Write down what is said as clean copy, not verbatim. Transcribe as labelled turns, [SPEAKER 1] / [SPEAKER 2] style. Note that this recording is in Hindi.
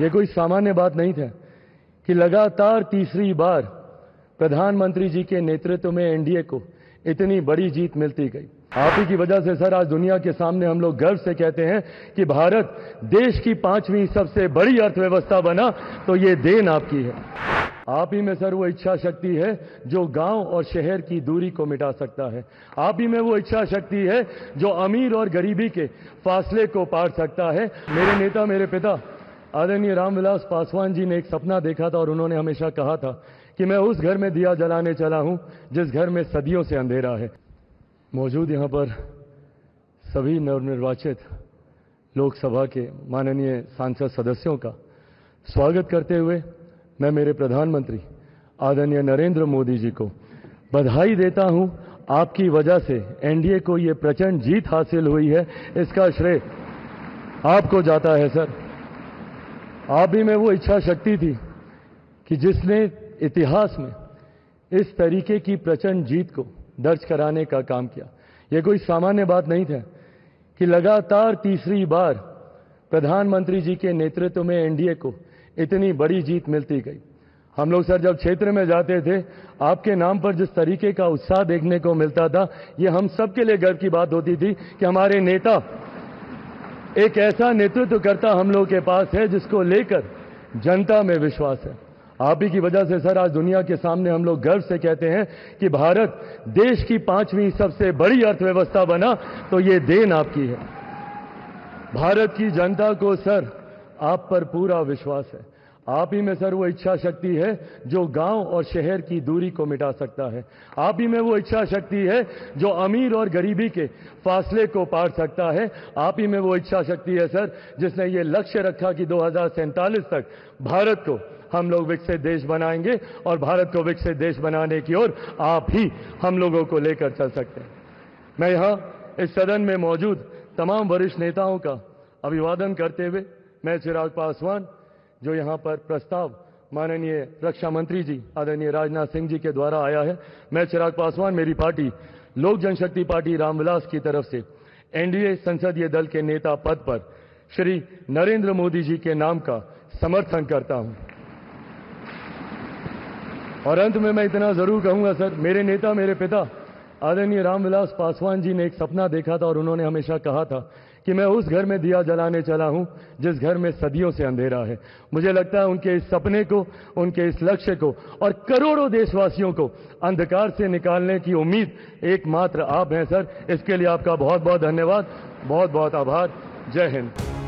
[SPEAKER 1] ये कोई सामान्य बात नहीं था कि लगातार तीसरी बार प्रधानमंत्री जी के नेतृत्व में एनडीए को इतनी बड़ी जीत मिलती गई। आप ही की वजह से सर आज दुनिया के सामने हम लोग गर्व से कहते हैं कि भारत देश की 5वीं सबसे बड़ी अर्थव्यवस्था बना, तो ये देन आपकी है। आप ही में सर वो इच्छा शक्ति है जो गांव और शहर की दूरी को मिटा सकता है। आप ही में वो इच्छा शक्ति है जो अमीर और गरीबी के फासले को पार सकता है। मेरे नेता, मेरे पिता आदरणीय रामविलास पासवान जी ने एक सपना देखा था और उन्होंने हमेशा कहा था कि मैं उस घर में दिया जलाने चला हूं जिस घर में सदियों से अंधेरा है। मौजूद यहां पर सभी नवनिर्वाचित लोकसभा के माननीय सांसद सदस्यों का स्वागत करते हुए मैं मेरे प्रधानमंत्री आदरणीय नरेंद्र मोदी जी को बधाई देता हूं। आपकी वजह से एनडीए को ये प्रचंड जीत हासिल हुई है, इसका श्रेय आपको जाता है सर। आप ही में वो इच्छा शक्ति थी कि जिसने इतिहास में इस तरीके की प्रचंड जीत को दर्ज कराने का काम किया। यह कोई सामान्य बात नहीं था कि लगातार तीसरी बार प्रधानमंत्री जी के नेतृत्व में एनडीए को इतनी बड़ी जीत मिलती गई। हम लोग सर जब क्षेत्र में जाते थे, आपके नाम पर जिस तरीके का उत्साह देखने को मिलता था, ये हम सबके लिए गर्व की बात होती थी कि हमारे नेता एक ऐसा नेतृत्व करता हम लोग के पास है जिसको लेकर जनता में विश्वास है। आप ही की वजह से सर आज दुनिया के सामने हम लोग गर्व से कहते हैं कि भारत देश की 5वीं सबसे बड़ी अर्थव्यवस्था बना, तो ये देन आपकी है। भारत की जनता को सर आप पर पूरा विश्वास है। आप ही में सर वो इच्छा शक्ति है जो गांव और शहर की दूरी को मिटा सकता है। आप ही में वो इच्छा शक्ति है जो अमीर और गरीबी के फासले को पार सकता है। आप ही में वो इच्छा शक्ति है सर जिसने ये लक्ष्य रखा कि 2047 तक भारत को हम लोग विकसित देश बनाएंगे और भारत को विकसित देश बनाने की ओर आप ही हम लोगों को लेकर चल सकते हैं। मैं यहां इस सदन में मौजूद तमाम वरिष्ठ नेताओं का अभिवादन करते हुए मैं चिराग पासवान, जो यहां पर प्रस्ताव माननीय रक्षा मंत्री जी आदरणीय राजनाथ सिंह जी के द्वारा आया है, मैं चिराग पासवान मेरी पार्टी लोक जनशक्ति पार्टी रामविलास की तरफ से एनडीए संसदीय दल के नेता पद पर श्री नरेंद्र मोदी जी के नाम का समर्थन करता हूं। और अंत में मैं इतना जरूर कहूंगा सर, मेरे नेता, मेरे पिता आदरणीय रामविलास पासवान जी ने एक सपना देखा था और उन्होंने हमेशा कहा था कि मैं उस घर में दिया जलाने चला हूं जिस घर में सदियों से अंधेरा है। मुझे लगता है उनके इस सपने को, उनके इस लक्ष्य को और करोड़ों देशवासियों को अंधकार से निकालने की उम्मीद एकमात्र आप हैं सर। इसके लिए आपका बहुत बहुत धन्यवाद, बहुत बहुत आभार। जय हिंद।